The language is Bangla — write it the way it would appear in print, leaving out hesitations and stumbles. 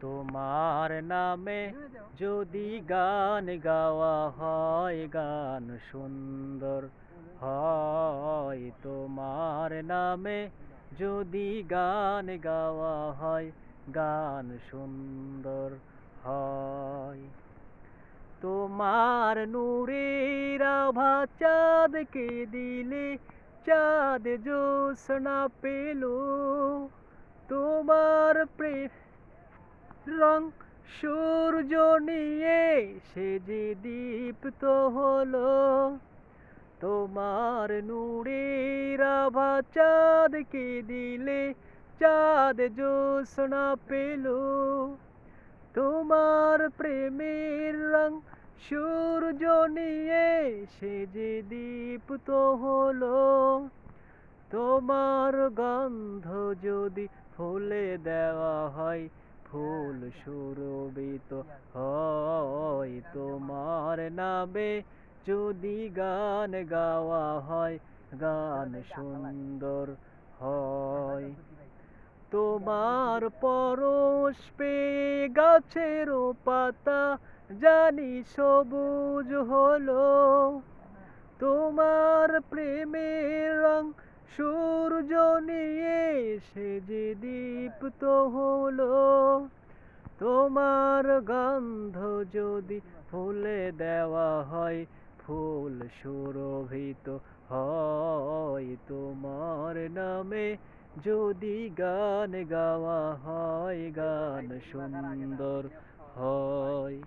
তোমার নামে যদি গান গাওয়া হয়, গান সুন্দর হয়। তোমার নামে যদি গান গাওয়া হয়, গান সুন্দর হয়। তোমার নূরের আভা চাঁদকে দিলে, চাঁদ জ্যোৎস্না পেল। তোমার প্রেম রং সূর্য নিয়ে সে যে দীপ্ত হলো। তোমার নূরের আভা চাঁদকে দিলে, চাঁদ জ্যোৎস্না পেল। তোমার প্রেমের রং সূর্য নিয়ে সে যে দীপ্ত হলো। তোমার গন্ধ যদি ফুলে দেওয়া হয়, ফুল সুরভিত হয়। তোমার নামে যদি গান গাওয়া হয়, গান সুন্দর হয়। তোমার পরশ পেয়ে গাছেরও পাতা জানি সবুজ হলো। তোমার প্রেমের রং সূর্য নিয়ে সে যে দীপ্ত হলো। তোমার গন্ধ যদি ফুলে দেওয়া হয়, ফুল সুরভিত হয়। তোমার নামে যদি গান গাওয়া হয়, গান সুন্দর হয়।